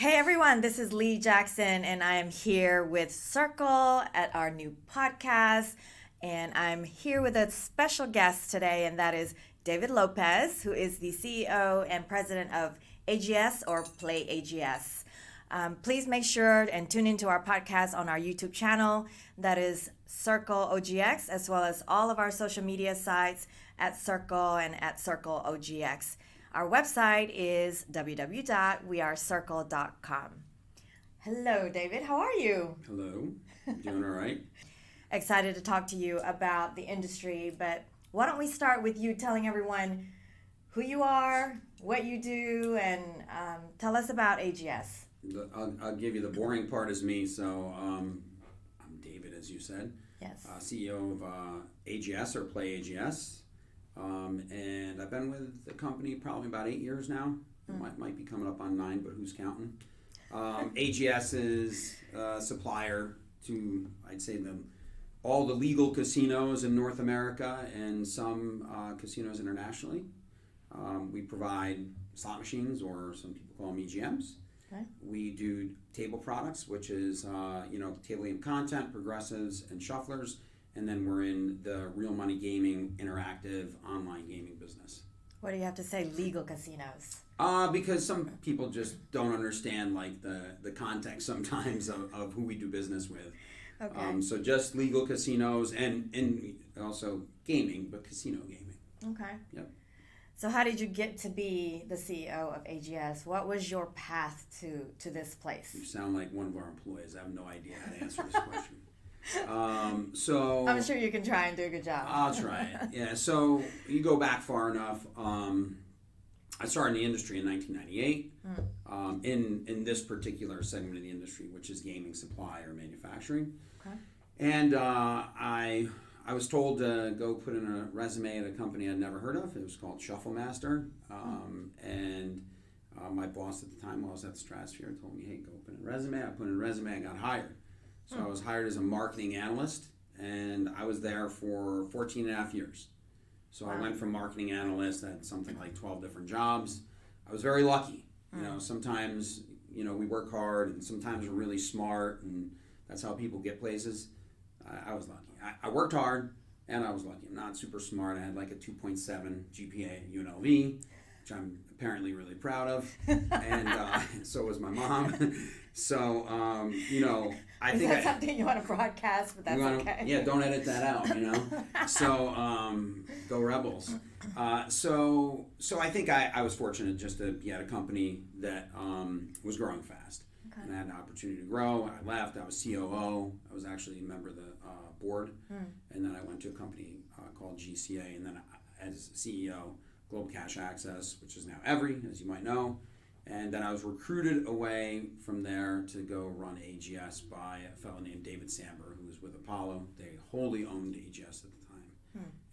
Hey everyone, this is Lee Jackson, and I am here with Circle at our new podcast. And I'm here with a special guest today, and that is David Lopez, who is the CEO and president of AGS or Play AGS. Please make sure and tune into our podcast on our YouTube channel. That is Circle OGX, as well as all of our social media sites at Circle and at Circle OGX. Our website is www.wearecircle.com. Hello, David. How are you? Hello. Doing all right? Excited to talk to you about the industry, but why don't we start with you telling everyone who you are, what you do, and tell us about AGS. I'll give you the boring part is me. So I'm David, as you said. Yes. CEO of AGS or Play AGS. And I've been with the company probably about 8 years now. Might be coming up on 9, but who's counting? AGS is a supplier to, I'd say, all the legal casinos in North America and some casinos internationally. We provide slot machines, or some people call them EGMs. Okay. We do table products, which is table game content, progressives, and shufflers. And then we're in the real money gaming, interactive, online gaming business. What do you have to say, legal casinos? Because some people just don't understand like the context sometimes of who we do business with. Okay. So just legal casinos and also gaming, but casino gaming. Okay. Yep. So how did you get to be the CEO of AGS? What was your path to this place? You sound like one of our employees. I have no idea how to answer this question. So I'm sure you can try and do a good job. I'll try it. Yeah. So you go back far enough. I started in the industry in 1998 in this particular segment of the industry, which is gaming supply or manufacturing. Okay. And I was told to go put in a resume at a company I'd never heard of. It was called Shuffle Master. And my boss at the time, while I was at the Stratosphere, told me, hey, go put in a resume. I put in a resume. I got hired. So I was hired as a marketing analyst, and I was there for 14 and a half years. So Wow. I went from marketing analyst, I had something like 12 different jobs. I was very lucky. Sometimes, we work hard, and sometimes we're really smart, and that's how people get places. I was lucky. I worked hard, and I was lucky. I'm not super smart. I had like a 2.7 GPA at UNLV, which I'm apparently really proud of, and so was my mom. So, I Is think that something you want to broadcast? But that's okay. Yeah, don't edit that out, So, go Rebels. So I think I was fortunate just to be at a company that was growing fast. Okay. And I had an opportunity to grow. I left. I was COO. I was actually a member of the board. And then I went to a company called GCA. And then as CEO, Global Cash Access, which is now Every, as you might know. And then I was recruited away from there to go run AGS by a fellow named David Samber, who was with Apollo. They wholly owned AGS at the time.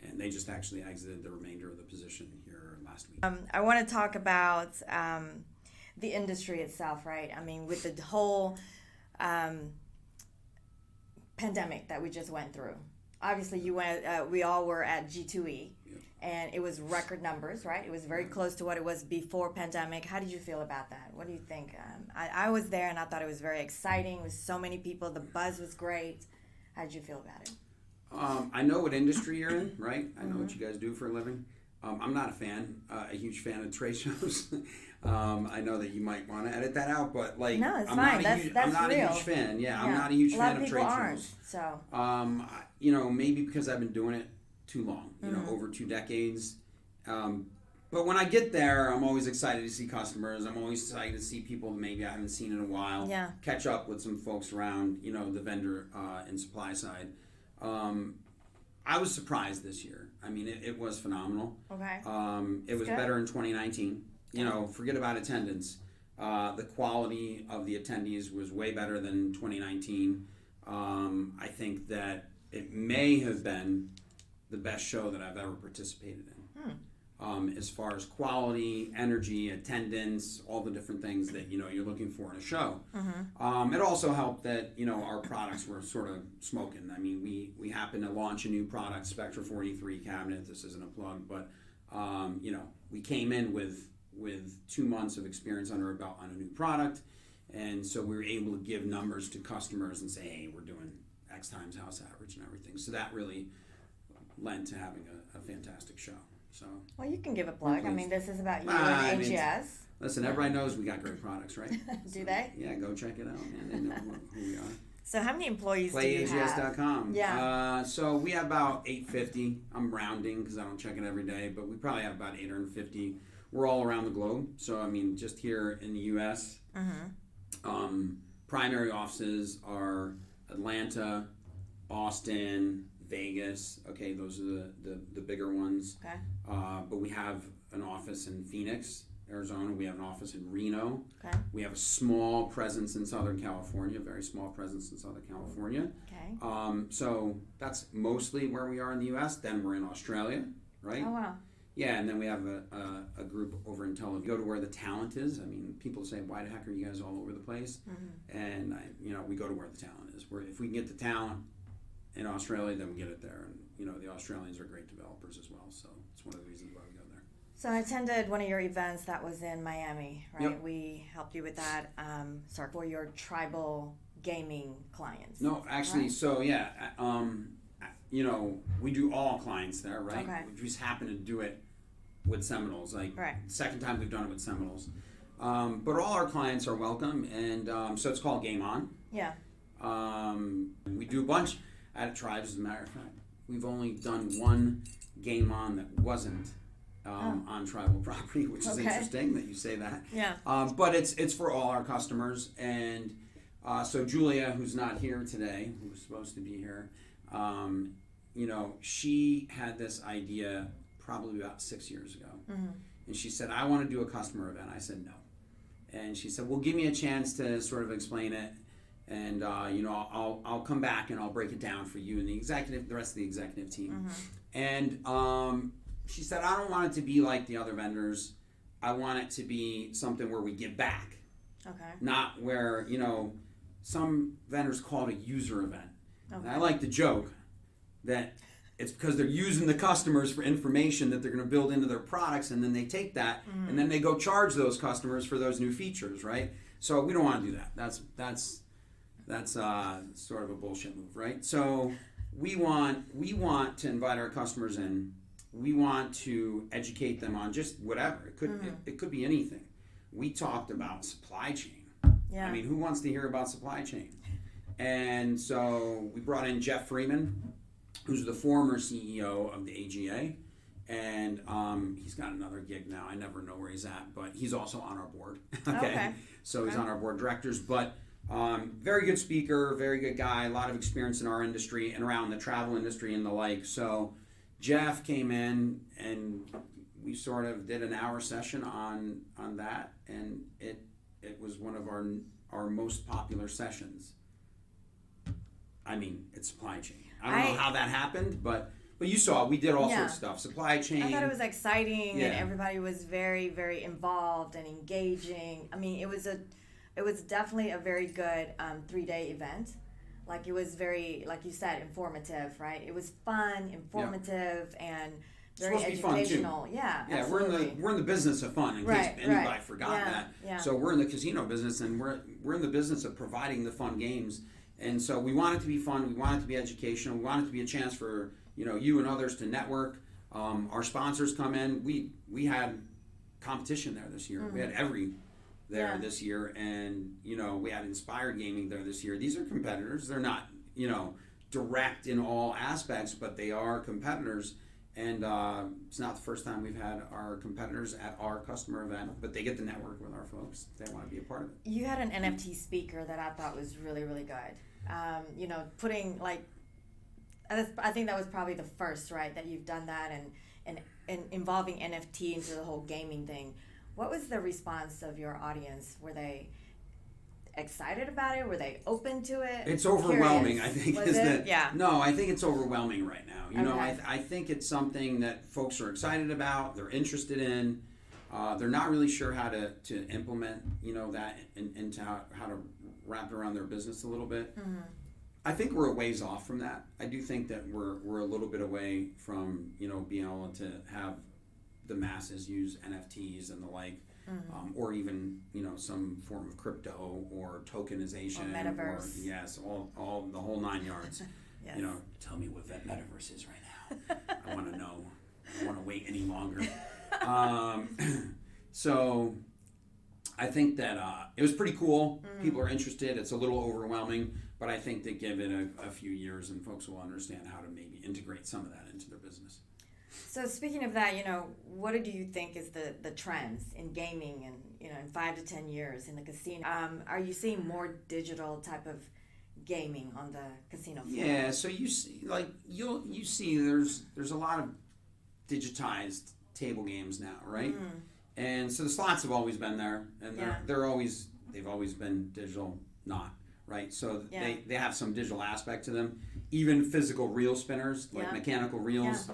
And they just actually exited the remainder of the position here last week. I want to talk about the industry itself, right? I mean, with the whole pandemic that we just went through. Obviously, we all were at G2E. And it was record numbers, right? It was very close to what it was before pandemic. How did you feel about that? What do you think? I was there, and I thought it was very exciting with so many people. The buzz was great. How did you feel about it? I know what industry you're in, right? I know what you guys do for a living. I'm not a huge fan of trade shows. I know that you might want to edit that out, but no, it's I'm fine. I'm not real. a huge fan. Yeah, I'm not a huge fan of trade shows. So, maybe because I've been doing it too long, over 2 decades. But when I get there, I'm always excited to see customers. I'm always excited to see people maybe I haven't seen in a while. Yeah. Catch up with some folks around, the vendor and supply side. I was surprised this year. I mean, it was phenomenal. Okay. It was better in 2019. Forget about attendance. The quality of the attendees was way better than 2019. I think that it may have been the best show that I've ever participated in. As far as quality, energy, attendance, all the different things that you're looking for in a show. It also helped that our products were sort of smoking. I mean, we happened to launch a new product, Spectra 43 cabinet. This isn't a plug, but we came in with 2 months of experience under our belt on a new product, And so we were able to give numbers to customers and say, hey, we're doing X times house average and everything. So that really lent to having a fantastic show. So Well, you can give a plug. I mean, this is about you I and mean, AGS. Listen, everybody knows we got great products, right? Do they? Yeah, go check it out, man. They know who we are. So how many employees do you have? PlayAGS.com. Yeah. So we have about 850. I'm rounding because I don't check it every day, but we probably have about 850. We're all around the globe. So, I mean, just here in the U.S., primary offices are Atlanta, Austin, Vegas. Okay, those are the bigger ones. Okay. But we have an office in Phoenix, Arizona. We have an office in Reno. Okay. We have a small presence in Southern California, very small presence in Southern California. Okay. So that's mostly where we are in the U.S. Then we're in Australia, right? Oh, wow. Yeah, and then we have a group over in Tel Aviv. Go to where the talent is. I mean, people say, why the heck are you guys all over the place? And, we go to where the talent is. If we can get the talent in Australia, then we get it there. And, the Australians are great developers as well. So it's one of the reasons why we go there. So I attended one of your events that was in Miami, right? Yep. We helped you with that for your tribal gaming clients. No, actually, right? so yeah, we do all clients there, right? Okay. We just happen to do it with Seminoles, like right. second time we've done it with Seminoles. But all our clients are welcome, and so it's called Game On. Yeah. We do a bunch at Tribes, as a matter of fact. We've only done one Game On that wasn't on tribal property, which is interesting that you say that. Yeah. But it's for all our customers, and so Julia, who's not here today, who was supposed to be here, she had this idea probably about 6 years ago. And she said, I want to do a customer event. I said, no. And she said, well, give me a chance to sort of explain it. And, I'll come back and I'll break it down for you and the rest of the executive team. And she said, I don't want it to be like the other vendors. I want it to be something where we give back. Okay. Not where, some vendors call it a user event. Okay. And I like to joke that it's because they're using the customers for information that they're going to build into their products, and then they take that and then they go charge those customers for those new features, right? So we don't want to do that. That's sort of a bullshit move, right? So we want to invite our customers in. We want to educate them on just whatever. It could be anything. We talked about supply chain. Yeah. I mean, who wants to hear about supply chain? And so we brought in Jeff Freeman, who's the former CEO of the AGA, and he's got another gig now. I never know where he's at, but he's also on our board. Okay. So he's on our board of directors, but very good speaker, very good guy, a lot of experience in our industry and around the travel industry and the like. So Jeff came in and we sort of did an hour session on that, and it was one of our most popular sessions. I mean, it's supply chain. I don't know how that happened, but you saw we did all sorts of stuff. Supply chain. I thought it was exciting, and everybody was very, very involved and engaging. I mean, it was definitely a very good 3-day event. Like, it was very, like you said, informative, right? It was fun, informative, and very educational. Yeah, yeah. absolutely. We're in the business of fun. In case anybody forgot that. Yeah. So we're in the casino business, and we're in the business of providing the fun games. And so we want it to be fun. We want it to be educational. We want it to be a chance for you and others to network. Our sponsors come in. We had competition there this year. We had Every there this year, and we had Inspired Gaming there this year. These are competitors. They're not direct in all aspects, but they are competitors. And it's not the first time we've had our competitors at our customer event, but they get to network with our folks. They want to be a part of it. You had an NFT speaker that I thought was really, really good. Putting I think that was probably the first, right, that you've done that and involving NFT into the whole gaming thing. What was the response of your audience? Were they excited about it? Were they open to it? It's overwhelming. Curious. I think Was is it? that Yeah. No, I think it's overwhelming right now. Okay. I think it's something that folks are excited about, they're interested in. They're not really sure how to implement that into how to wrap it around their business a little bit. I think we're a ways off from that. I do think that we're a little bit away from being able to have the masses use NFTs and the like. or even some form of crypto or tokenization, or metaverse. Yes, all the whole 9 yards. Yes. Tell me what that metaverse is right now. I want to know. I don't want to wait any longer. So I think that it was pretty cool. People are interested. It's a little overwhelming, but I think they give it a few years and folks will understand how to maybe integrate some of that into their business. So speaking of that, what do you think is the trends in gaming and, in 5 to 10 years in the casino? Are you seeing more digital type of gaming on the casino floor? Yeah, so you see, you see there's a lot of digitized table games now, right? And so the slots have always been there, and they've always been digital, not right. So they have some digital aspect to them. Even physical reel spinners, like mechanical reels,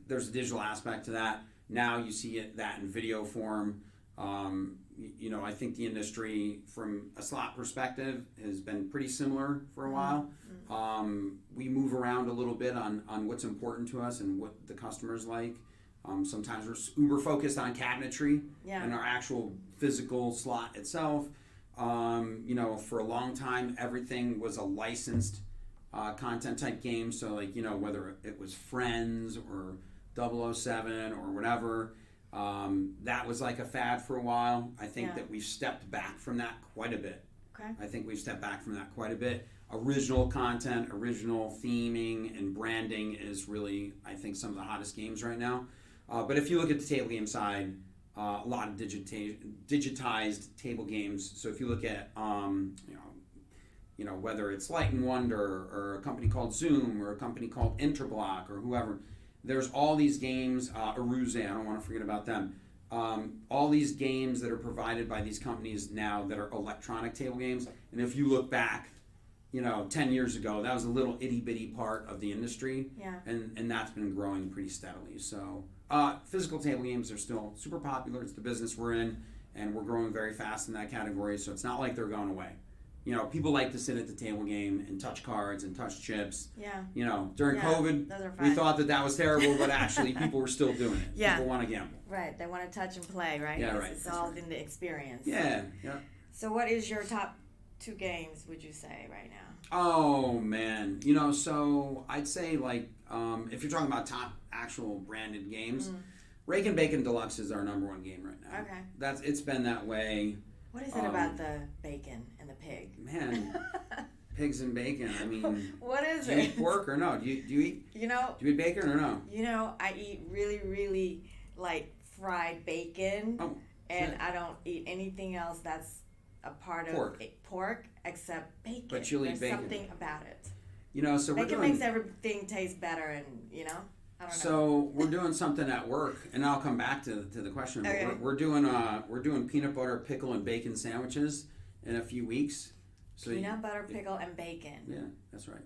there's a digital aspect to that. Now you see that in video form. I think the industry, from a slot perspective, has been pretty similar for a while. We move around a little bit on what's important to us and what the customers like. Sometimes we're uber focused on cabinetry and our actual physical slot itself. For a long time, everything was a licensed content type game. So whether it was Friends or 007 or whatever, that was like a fad for a while. I think that we've stepped back from that quite a bit. Original content, original theming, and branding is really, I think, some of the hottest games right now. But if you look at the table game side, a lot of digitized table games. So if you look at, whether it's Light and Wonder or a company called Zoom or a company called Interblock or whoever, there's all these games, Aruze, I don't want to forget about them. All these games that are provided by these companies now that are electronic table games. And if you look back, 10 years ago, that was a little itty bitty part of the industry. And that's been growing pretty steadily. So physical table games are still super popular. It's the business we're in, and we're growing very fast in that category. So it's not like they're going away. People like to sit at the table game and touch cards and touch chips. During COVID, we thought that was terrible, but actually people were still doing it. People want to gamble. Right. They want to touch and play, right? Yeah, right. It's all in the experience. Yeah. So what is your top 2 games, would you say, right now? Oh, man. So I'd say, if you're talking about top actual branded games, Rake and Bacon Deluxe is our number 1 game right now. Okay. It's been that way. What is it about the bacon and the pig? Man, pigs and bacon. I mean, what is do you eat pork or no? Do you eat? Do you eat bacon or no? I eat really, really fried bacon, and I don't eat anything else that's a part of pork except bacon. But you'll eat bacon. Something about it. So bacon makes everything taste better, and I don't know. So we're doing something at work, and I'll come back to the question. Okay. We're doing peanut butter, pickle, and bacon sandwiches in a few weeks. So peanut butter, pickle, and bacon. Yeah, that's right.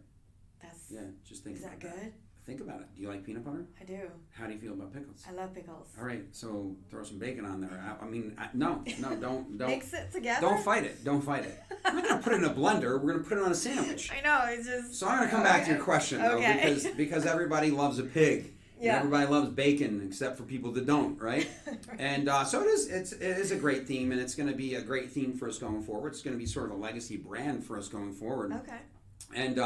Just think. Is that good? That. Think about it. Do you like peanut butter? I do. How do you feel about pickles? I love pickles. All right, so throw some bacon on there. No, don't mix it together. Don't fight it. I'm not gonna put it in a blender. We're gonna put it on a sandwich. I know, it's just. So I'm gonna come back to your question though, because everybody loves a pig. Yeah. And everybody loves bacon except for people that don't, right? And so it is a great theme, and it's going to be a great theme for us going forward. It's going to be sort of a legacy brand for us going forward. Okay. And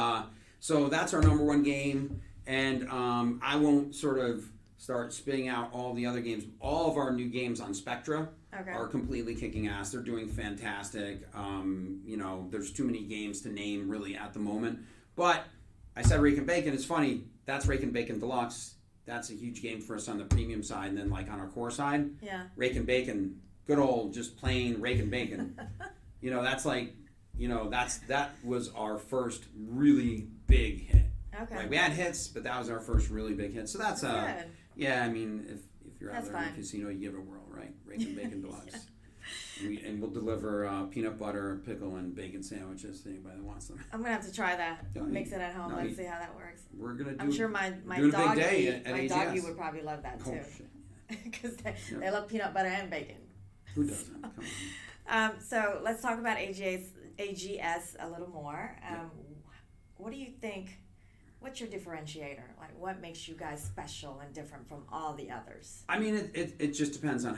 so that's our number 1 game. And I won't sort of start spitting out all the other games. All of our new games on Spectra are completely kicking ass. They're doing fantastic. There's too many games to name really at the moment. But I said Rake and Bacon. It's funny. That's Rake and Bacon Deluxe. That's a huge game for us on the premium side. And then on our core side, Rake and Bacon, good old just plain Rake and Bacon. That's that was our first really big hit. Okay. Right? We had hits, but that was our first really big hit. So that's good. I mean, if you're out there in fine. the casino, you give it a whirl, right? Rake and Bacon Deluxe. We'll deliver peanut butter, pickle, and bacon sandwiches to anybody that wants them. I'm gonna have to try that. Mix it at home. Let's see how that works. We're gonna do. I'm sure my doggy would probably love that too. Because they love peanut butter and bacon. Who doesn't? Come on. So let's talk about AGS a little more. What do you think? What's your differentiator? What makes you guys special and different from all the others? I mean, it just depends on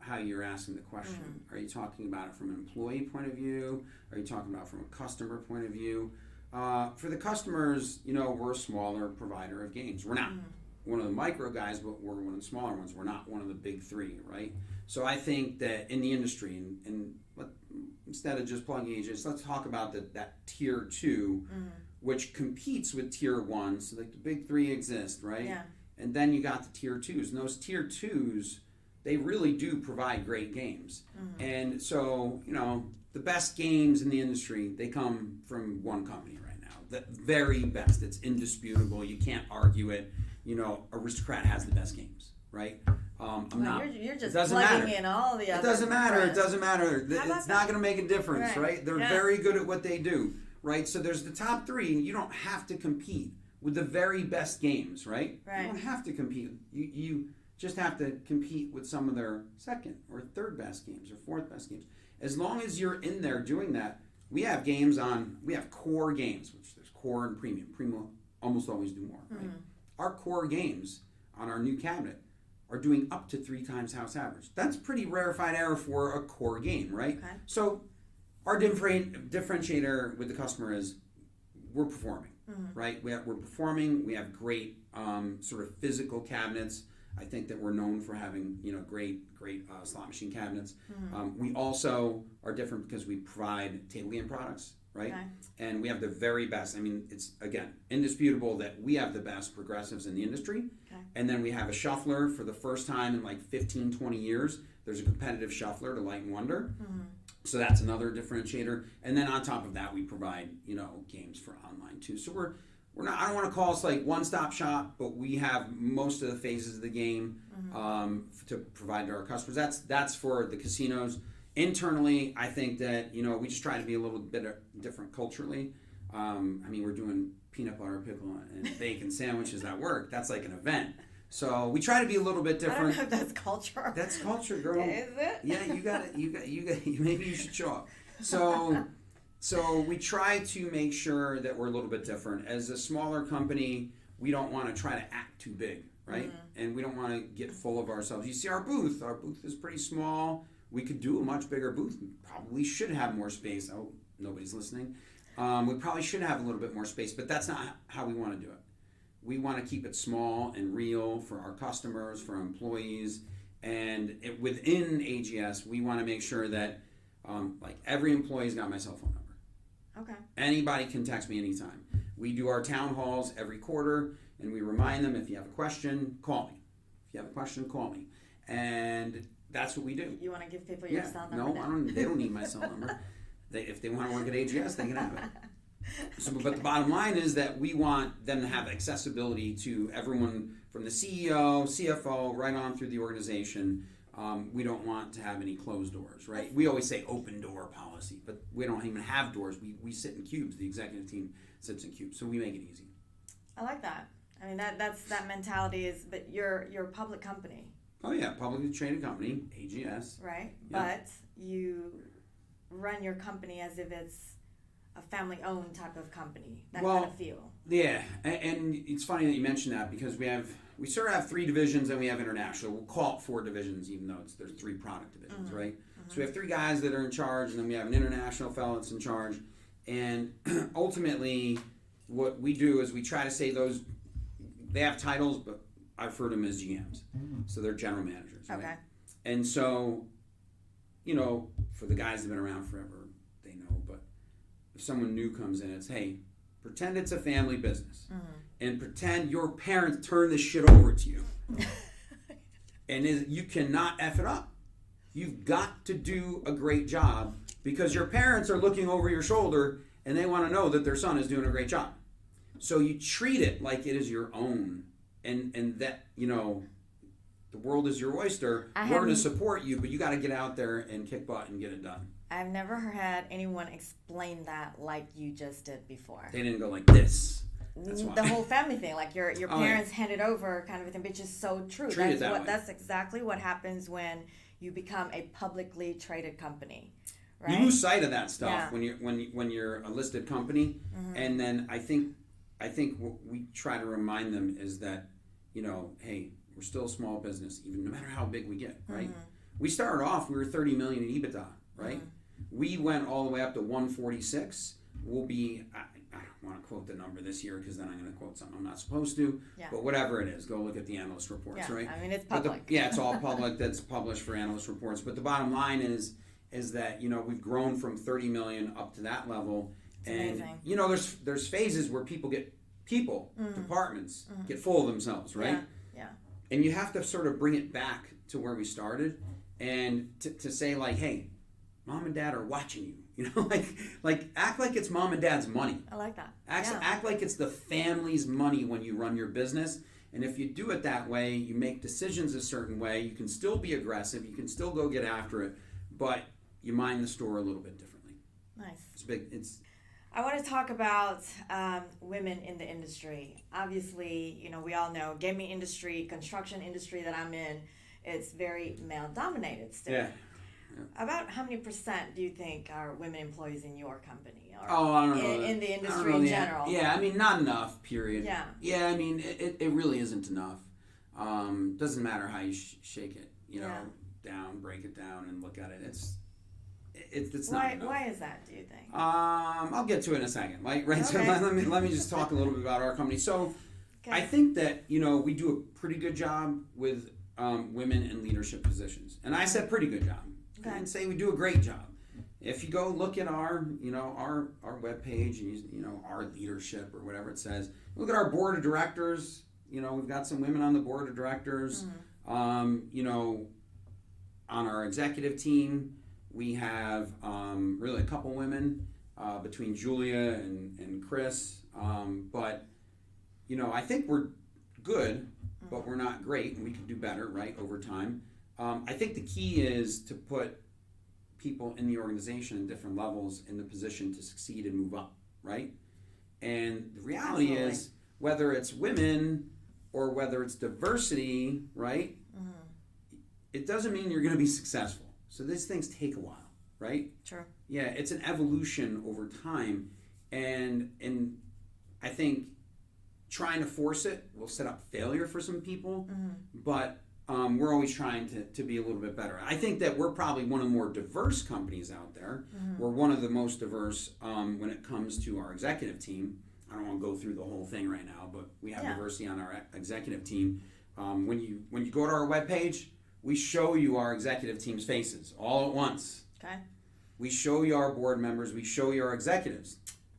how you're asking the question. Are you talking about it from an employee point of view? Are you talking about it from a customer point of view? For the customers, we're a smaller provider of games. We're not one of the micro guys, but we're one of the smaller ones. We're not one of the big three, right? So I think that in the industry, and instead of just plugging agents, let's talk about that tier 2, which competes with tier 1. So like the big three exist, right? Yeah. And then you got the tier 2s. And those tier 2s, they really do provide great games. And so, the best games in the industry, they come from one company right now. The very best. It's indisputable. You can't argue it. Aristocrat has the best games, right? You're just plugging in all the other. It doesn't matter. It doesn't matter. It's not going to make a difference, right? They're very good at what they do, right? So there's the top 3, and you don't have to compete with the very best games, right? You don't have to compete. You just have to compete with some of their second or third best games or fourth best games. As long as you're in there doing that, we have core games, which there's core and premium. Premium almost always do more, right? Our core games on our new cabinet are doing up to 3 times house average. That's pretty rarefied air for a core game, right? Okay. So our differentiator with the customer is we're performing, right? We're performing. We have great sort of physical cabinets. I think that we're known for having great slot machine cabinets. We also are different because we provide table game products, right? Okay. And we have the very best. I mean, it's again indisputable that we have the best progressives in the industry. Okay. And then we have a shuffler for the first time in like 15, 20 years. There's a competitive shuffler to Light and Wonder. So that's another differentiator. And then on top of that, we provide games for online too. So we're not. I don't want to call us like one-stop shop, but we have most of the phases of the game to provide to our customers. That's for the casinos. Internally, I think that we just try to be a little bit different culturally. We're doing peanut butter pickle and bacon sandwiches at work. That's like an event. So we try to be a little bit different. I don't know if that's culture. That's culture, girl. Is it? Yeah, you got it. You got. Maybe you should show up. So we try to make sure that we're a little bit different. As a smaller company, we don't want to try to act too big, right? And we don't want to get full of ourselves. You see our booth. Our booth is pretty small. We could do a much bigger booth. We probably should have more space. Oh, nobody's listening. We probably should have a little bit more space, but that's not how we want to do it. We want to keep it small and real for our customers, for our employees, and within AGS, we want to make sure that every employee's got my cell phone number. Okay. Anybody can text me anytime. We do our town halls every quarter, and we remind them, if you have a question, call me. If you have a question, call me. And that's what we do. You want to give people your cell number? No, they don't need my cell number. If they want to work at AGS, they can have it. But the bottom line is that we want them to have accessibility to everyone from the CEO, CFO, right on through the organization. We don't want to have any closed doors, right? We always say open door policy, but we don't even have doors. We sit in cubes. The executive team sits in cubes, so we make it easy. I like that. I mean, that mentality is, but you're a public company. Oh yeah, publicly traded company, AGS. Right, Yeah. but you run your company as if it's a family-owned type of company. That kind of feel. Yeah, and it's funny that you mentioned that because we sort of have 3 divisions and we have international. We'll call it 4 divisions even though there's 3 product divisions, right? So we have 3 guys that are in charge and then we have an international fellow that's in charge. And ultimately, what we do is we try to say they have titles, but I refer to them as GMs. So they're general managers, right? Okay. And so, for the guys that have been around forever, they know, but if someone new comes in, it's, hey, pretend it's a family business and pretend your parents turn this shit over to you. And you cannot F it up. You've got to do a great job because your parents are looking over your shoulder and they want to know that their son is doing a great job. So you treat it like it is your own and that, the world is your oyster. We're going to support you, but you got to get out there and kick butt and get it done. I've never had anyone explain that like you just did before. They didn't go like this. That's why. The whole family thing, like your parents handed over kind of a thing, which is so true. That's exactly what happens when you become a publicly traded company. Right? You lose sight of that stuff when you're a listed company, and then I think what we try to remind them is that hey, we're still a small business, even no matter how big we get, right? we started off, we were 30 million in EBITDA, right? We went all the way up to 146. We'll be, I don't want to quote the number this year because then I'm going to quote something I'm not supposed to. Yeah. But whatever it is, go look at the analyst reports, right? I mean, it's public. It's all public. That's published for analyst reports. But the bottom line is that, you know, we've grown from 30 million up to that level. It's and amazing. you know, there's phases where departments get full of themselves, right? Yeah. And you have to sort of bring it back to where we started, and to say like, hey, mom and dad are watching you. You know, like act like it's mom and dad's money. I like that. Act like it's the family's money when you run your business. And if you do it that way, you make decisions a certain way. You can still be aggressive. You can still go get after it, but you mind the store a little bit differently. Nice. It's big. I want to talk about women in the industry. Obviously, you know, we all know gaming industry, construction industry that I'm in, it's very male dominated still. Yeah. About how many % do you think are women employees in your company? Or I don't know. In the industry in general? Yeah, I mean, not enough, period. Yeah. Yeah, I mean, it really isn't enough. Doesn't matter how you shake it, you know, down, break it down, and look at it. It's not enough. Why is that, do you think? I'll get to it in a second. Right? Okay. So let me just talk a little bit about our company. So I think that, you know, we do a pretty good job with women in leadership positions. And I said pretty good job. Okay. I didn't say we do a great job. If you go look at our webpage and you know, our leadership or whatever it says, look at our board of directors. You know, we've got some women on the board of directors. You know, on our executive team, we have really a couple women between Julia and Chris. But, you know, I think we're good, but we're not great, and we could do better, right, over time. I think the key is to put people in the organization in different levels in the position to succeed and move up, right? And the reality is, whether it's women or whether it's diversity, right, it doesn't mean you're going to be successful. So these things take a while, right? Sure. Yeah, it's an evolution over time, and I think trying to force it will set up failure for some people, but we're always trying to be a little bit better. I think that we're probably one of the more diverse companies out there. We're one of the most diverse when it comes to our executive team. I don't want to go through the whole thing right now, but we have diversity on our executive team. When you go to our webpage, we show you our executive team's faces all at once. Okay. We show you our board members. We show you our executives.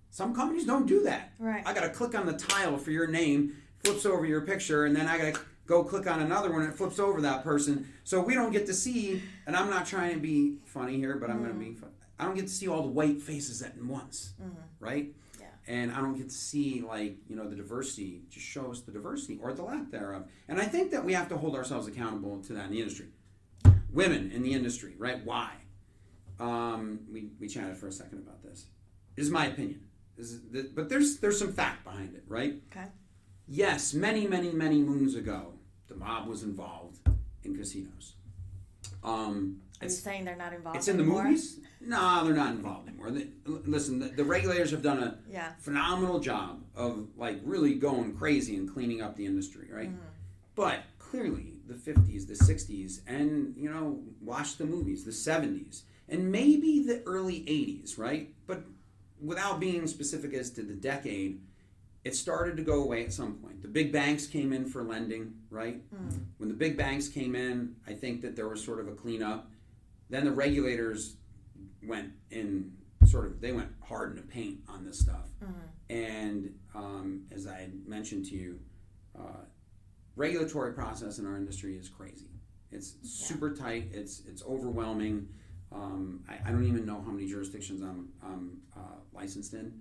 Some companies don't do that. Right. I got to click on the tile for your name, flips over your picture, and then I got to go click on another one and it flips over that person. So we don't get to see, and I'm not trying to be funny here, but I'm going to be funny. I don't get to see all the white faces at once, right? Yeah. And I don't get to see, like, you know, the diversity. Just show us the diversity or the lack thereof. And I think that we have to hold ourselves accountable to that in the industry. Women in the industry, right? Why? We chatted for a second about this. This is my opinion. But there's some fact behind it, right? Okay. Yes, many moons ago, the mob was involved in casinos. Are you saying they're not involved It's in the anymore? movies? No, they're not involved anymore. Listen, the regulators have done a phenomenal job of, like, really going crazy and cleaning up the industry, right? But clearly, the 50s, the 60s, and, you know, watch the movies, the 70s, and maybe the early 80s, right? But without being specific as to the decade, it started to go away at some point. The big banks came in for lending, right? When the big banks came in, I think that there was sort of a cleanup. Then the regulators went hard in the paint on this stuff. And as I had mentioned to you, regulatory process in our industry is crazy. It's super tight. It's overwhelming. I don't even know how many jurisdictions I'm licensed in.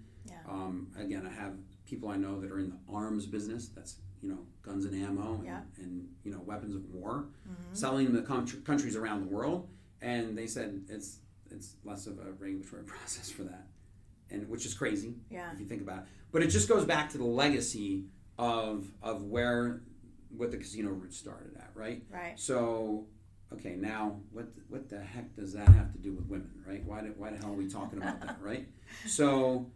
Again, I have people I know that are in the arms business. That's, you know, guns and ammo and you know, weapons of war, selling them to countries around the world. And they said it's less of a regulatory process for that, and which is crazy if you think about it. But it just goes back to the legacy of what the casino roots started at, right? Right. So, okay, now what the heck does that have to do with women, right? Why the hell are we talking about that, right? So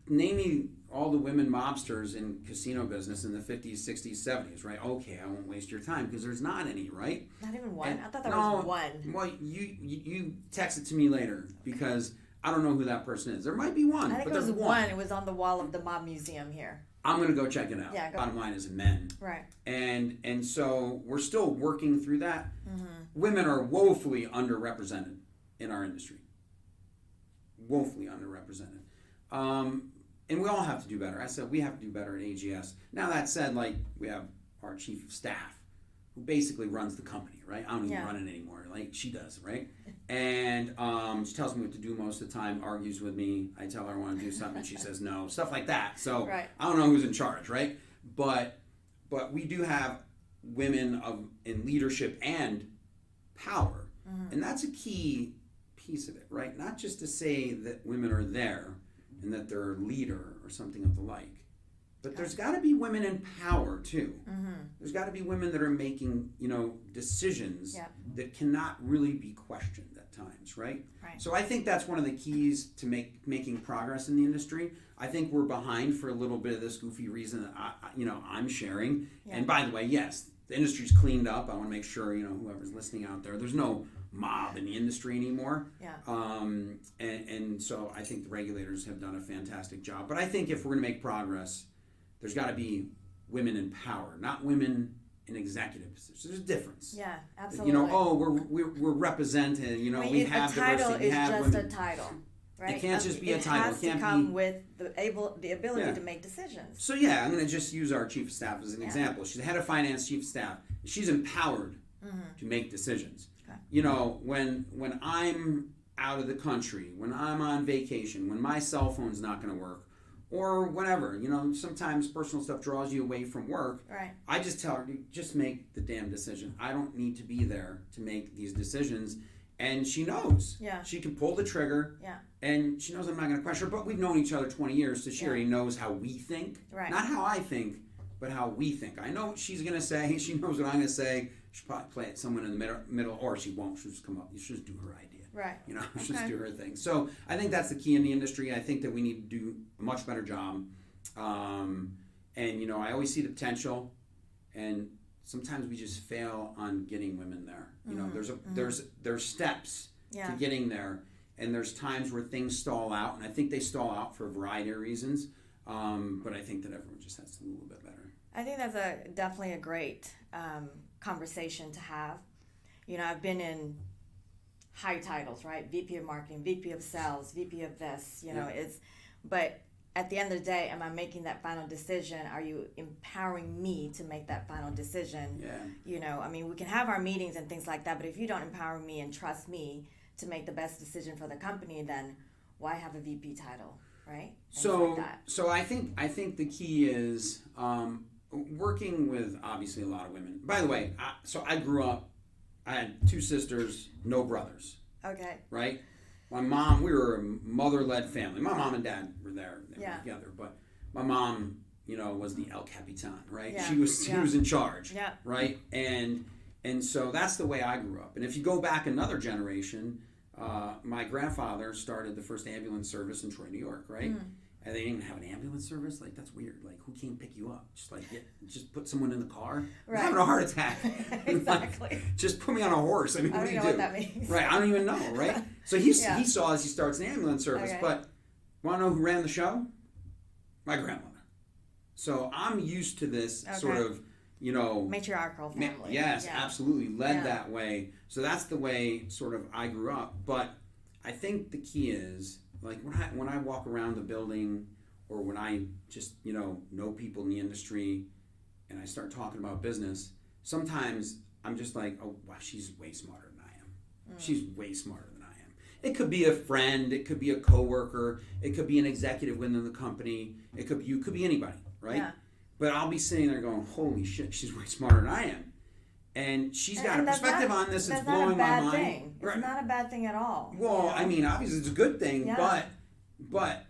name me all the women mobsters in casino business in the 50s, 60s, 70s, right? Okay, I won't waste your time because there's not any, right? Not even one? And, I thought there was one. Well, you text it to me later because I don't know who that person is. There might be one, I think but it was there's one. It was on the wall of the mob museum here. I'm going to go check it out. Yeah, Bottom line is men. Right. And so we're still working through that. Mm-hmm. Women are woefully underrepresented in our industry. Woefully underrepresented. And we all have to do better. I said we have to do better at AGS. Now that said, like we have our chief of staff who basically runs the company, right? I don't even run it anymore. Like she does, right? And she tells me what to do most of the time, argues with me. I tell her I want to do something, and she says no, stuff like that. So I don't know who's in charge, right? But we do have women in leadership and power, and that's a key piece of it, right? Not just to say that women are there and that they're a leader or something of the like, but there's got to be women in power too. There's got to be women that are making, decisions that cannot really be questioned at times, right? So I think that's one of the keys to making progress in the industry. I think we're behind for a little bit of this goofy reason that I'm sharing. Yeah. And by the way, yes, the industry's cleaned up. I want to make sure whoever's listening out there's no mob in the industry anymore. Yeah. And so I think the regulators have done a fantastic job. But I think if we're going to make progress, there's got to be women in power, not women in executive positions. There's a difference. Yeah, absolutely. We're represented. We have diversity. A title is just a title, right? It can't just be a title. It has to come with the ability to make decisions. So I'm going to just use our chief of staff as an example. She's the head of finance, chief of staff. She's empowered to make decisions. Okay. When I'm out of the country, when I'm on vacation, when my cell phone's not going to work, or whatever, sometimes personal stuff draws you away from work. Right. I just tell her, just make the damn decision. I don't need to be there to make these decisions. And she knows. Yeah. She can pull the trigger. Yeah. And she knows I'm not going to question her. But we've known each other 20 years, so she already knows how we think. Right. Not how I think, but how we think. I know what she's going to say. She knows what I'm going to say. She'll probably play it someone in the middle, or she won't. She'll just come up. She'll just do her idea. Right. She'll just do her thing. So I think that's the key in the industry. I think that we need to do a much better job. And I always see the potential, and sometimes we just fail on getting women there. There's steps to getting there, and there's times where things stall out, and I think they stall out for a variety of reasons. But I think that everyone just has to do a little bit better. I think that's definitely a great conversation to have. I've been in high titles, right? VP of marketing, VP of sales, VP of this, but at the end of the day, am I making that final decision? Are you empowering me to make that final decision? Yeah. We can have our meetings and things like that, but if you don't empower me and trust me to make the best decision for the company, then why have a VP title, right? So I think the key is working with obviously a lot of women. By the way, I grew up, I had 2 sisters, no brothers. Okay. Right? My mom, we were a mother-led family. My mom and dad were there. They were together. But my mom, was the El Capitan, right? Yeah. She was in charge. Yeah. Right? And so that's the way I grew up. And if you go back another generation, my grandfather started the first ambulance service in Troy, New York, right? And they didn't even have an ambulance service. Like, that's weird. Like, who can't pick you up? Just put someone in the car. Right. I'm having a heart attack. Exactly. Just put me on a horse. I mean, what do you do? I don't know what that means. Right. I don't even know. Right. So he saw as he starts an ambulance service. Okay. But want to know who ran the show? My grandmother. So I'm used to this sort of, matriarchal family. Yes, absolutely. Led that way. So that's the way sort of I grew up. But I think the key is, like when I walk around the building, or when I just know people in the industry, and I start talking about business, sometimes I'm just like, oh wow, she's way smarter than I am. She's way smarter than I am. It could be a friend, it could be a coworker, it could be an executive within the company, it could be anybody, right? Yeah. But I'll be sitting there going, holy shit, she's way smarter than I am. And she's got a perspective on this that's blowing my mind. Thing. It's not a bad thing at all. Well, I mean, obviously it's a good thing, but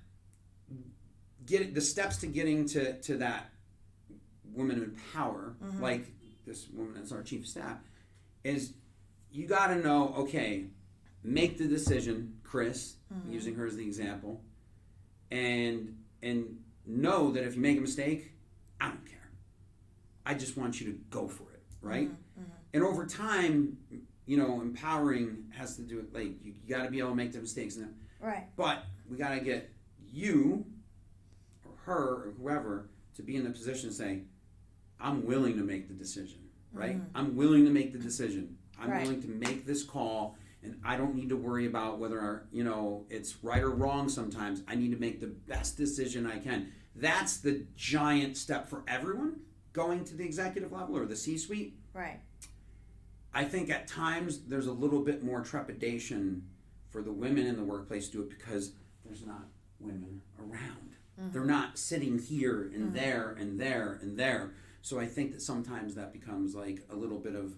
the steps to getting to that woman in power, like this woman that's our chief of staff, is you got to know, okay, make the decision, Chris, using her as the example, and know that if you make a mistake, I don't care. I just want you to go for it, right? And over time, empowering has to do with, like, you got to be able to make the mistakes. Right. But we got to get you or her or whoever to be in the position to say, I'm willing to make the decision, right? I'm willing to make the decision. I'm willing to make this call, and I don't need to worry about whether, it's right or wrong sometimes. I need to make the best decision I can. That's the giant step for everyone going to the executive level or the C-suite. Right. I think at times there's a little bit more trepidation for the women in the workplace to do it because there's not women around. They're not sitting here and there and there and there. So I think that sometimes that becomes like a little bit of,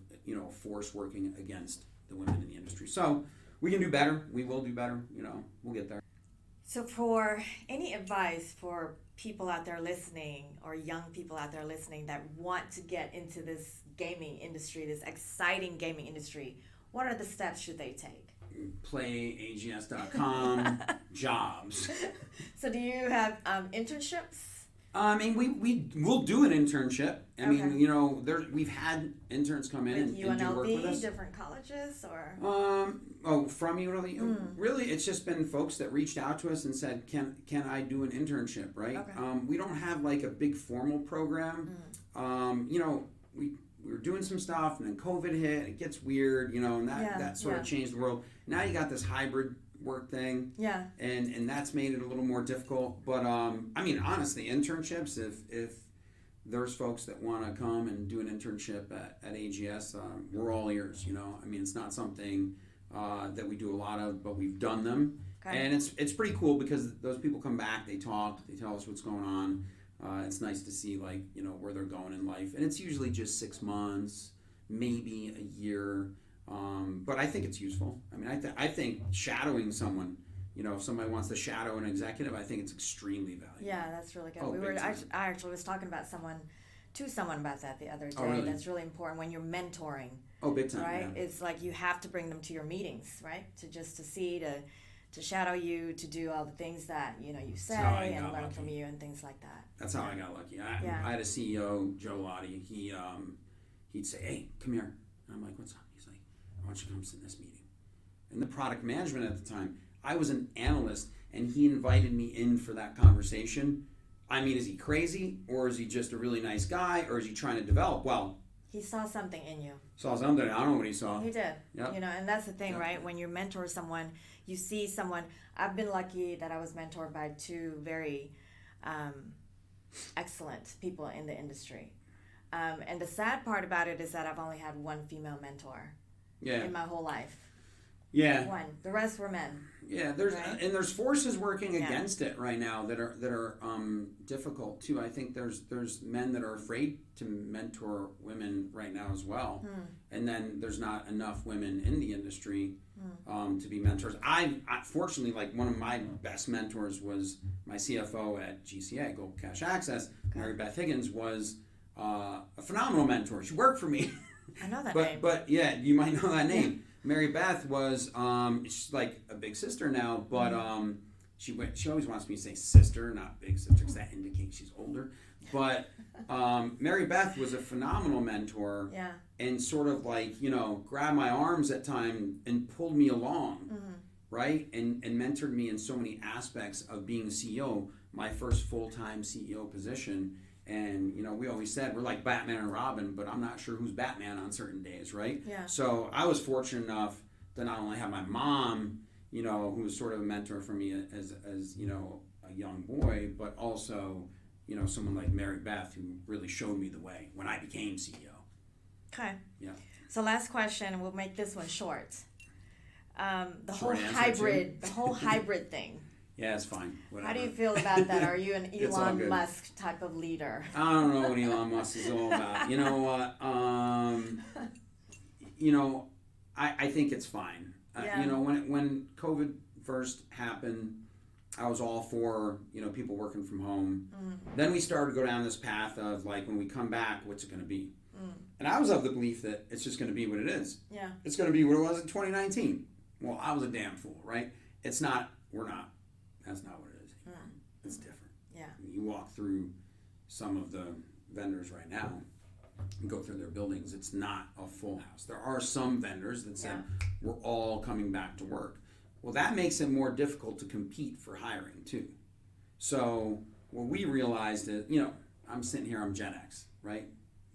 force working against the women in the industry. So we can do better. We will do better. We'll get there. So for any advice for people out there listening or young people out there listening that want to get into this gaming industry, this exciting gaming industry, what are the steps should they take? PlayAGS.com, jobs. So do you have internships? We'll do an internship. I mean, we've had interns come in and do work with us. Different colleges, or from UNLV. Really, it's just been folks that reached out to us and said, "Can I do an internship?" Right? Okay. We don't have like a big formal program. We were doing some stuff, and then COVID hit. It gets weird, and that sort of changed the world. Now you got this hybrid work thing, and that's made it a little more difficult. But honestly, internships, if there's folks that want to come and do an internship at AGS, we're all ears. It's not something that we do a lot of, but we've done them. Okay. And it's pretty cool because those people come back, they talk, they tell us what's going on. It's nice to see where they're going in life, and it's usually just 6 months, maybe a year. But I think it's useful. I think shadowing someone, if somebody wants to shadow an executive, I think it's extremely valuable. Yeah, that's really good. I actually was talking about someone about that the other day. Oh, really? That's really important when you're mentoring. Oh, big time. Right? Yeah. It's like you have to bring them to your meetings, right? To shadow you, to do all the things that you say and learn from you and things like that. That's how I got lucky. I had a CEO, Joe Lottie. He'd say, "Hey, come here." And I'm like, "What's up?" He's like, "I want you to come sit in this meeting." And the product management at the time, I was an analyst, and he invited me in for that conversation. Is he crazy, or is he just a really nice guy, or is he trying to develop? Well, he saw something in you. Saw something. I don't know what he saw. He did. Yep. And that's the thing, right? When you mentor someone, you see someone. I've been lucky that I was mentored by two very excellent people in the industry. And the sad part about it is that I've only had one female mentor in my whole life. Yeah. One. The rest were men. Yeah, there's forces working against it right now that are difficult too. I think there's men that are afraid to mentor women right now as well, and then there's not enough women in the industry to be mentors. I fortunately, one of my best mentors was my CFO at GCA, Global Cash Access. Okay. Mary Beth Higgins was a phenomenal mentor. She worked for me. I know that name. But yeah, you might know that name. Yeah. Mary Beth was she's like a big sister now, but she always wants me to say sister, not big sister, because that indicates she's older. But Mary Beth was a phenomenal mentor, and sort of grabbed my arms at time and pulled me along, right? And mentored me in so many aspects of being CEO, my first full-time CEO position. And, we always said we're like Batman and Robin, but I'm not sure who's Batman on certain days, right? Yeah. So I was fortunate enough to not only have my mom, who was sort of a mentor for me as a young boy, but also, someone like Mary Beth who really showed me the way when I became CEO. Okay. Yeah. So last question, we'll make this one short. The Short whole hybrid thing. Yeah, it's fine. Whatever. How do you feel about that? Are you an Elon Musk type of leader? I don't know what Elon Musk is all about. You know what? I think it's fine. When COVID first happened, I was all for, people working from home. Then we started to go down this path of when we come back, what's it going to be? And I was of the belief that it's just going to be what it is. Yeah. It's going to be what it was in 2019. Well, I was a damn fool, right? It's not. We're not. That's not what it is anymore. It's different. Yeah. You walk through some of the vendors right now and go through their buildings, it's not a full house. There are some vendors that said, we're all coming back to work. Well, that makes it more difficult to compete for hiring too. So what we realized is, I'm sitting here, I'm Gen X, right?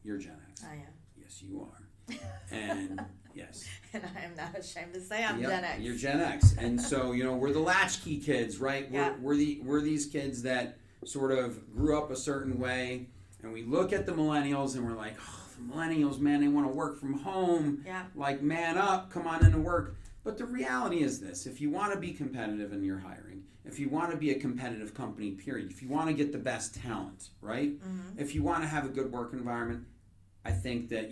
You're Gen X. I am. Yes, you are. And yes. And I am not ashamed to say I'm Gen X. You're Gen X. And so, we're the latchkey kids, right? We're these kids that sort of grew up a certain way, and we look at the millennials and we're like, oh, the millennials, man, they want to work from home. Yeah. Like, man up, come on into work. But the reality is this: if you want to be competitive in your hiring, if you want to be a competitive company, period, if you want to get the best talent, right? Mm-hmm. If you want to have a good work environment, I think that,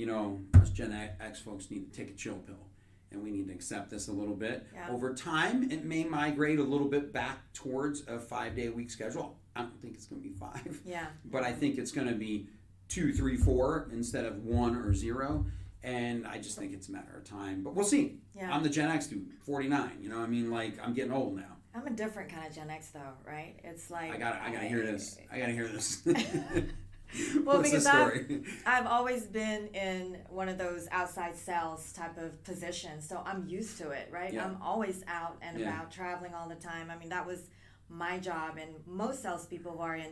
us Gen X folks need to take a chill pill, and we need to accept this a little bit. Yeah. Over time, it may migrate a little bit back towards a 5-day-a-week schedule. I don't think it's going to be 5. Yeah. But I think it's going to be 2, 3, 4 instead of 1 or 0. And I just think it's a matter of time. But we'll see. Yeah. I'm the Gen X dude, 49. I'm getting old now. I'm a different kind of Gen X though, right? It's like I gotta hear this. Well, because I've always been in one of those outside sales type of positions, so I'm used to it, right? Yeah. I'm always out and about, traveling all the time. I mean, that was my job, and most salespeople who are in,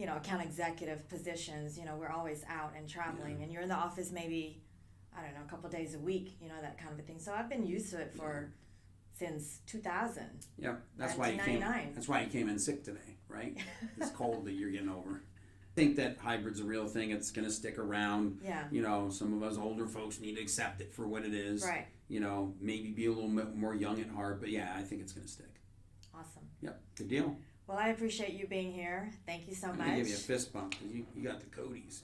account executive positions, we're always out and traveling, and you're in the office maybe, I don't know, a couple of days a week, that kind of a thing. So I've been used to it since 2000. Yeah, that's why you came in sick today, right? It's cold that you're getting over. I think that hybrid's a real thing. It's going to stick around. Yeah. Some of us older folks need to accept it for what it is. Right. Maybe be a little bit more young at heart, but yeah, I think it's going to stick. Awesome. Yep. Good deal. Well, I appreciate you being here. Thank you so much. I'm going to give you a fist bump because you got the Codys.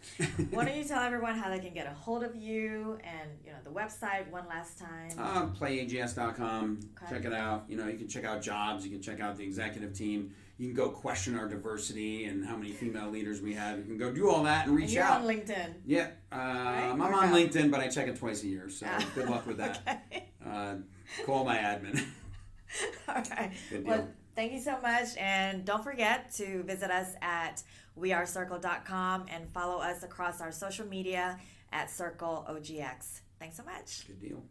Why don't you tell everyone how they can get a hold of you and, the website one last time? PlayAGS.com. Okay. Check it out. You can check out jobs. You can check out the executive team. You can go question our diversity and how many female leaders we have. You can go do all that and reach out. You're on LinkedIn. Yeah. Right? I'm on LinkedIn, but I check it twice a year. So good luck with that. Okay. Call my admin. All right. Good deal. Well, thank you so much. And don't forget to visit us at wearecircle.com and follow us across our social media at Circle OGX. Thanks so much. Good deal.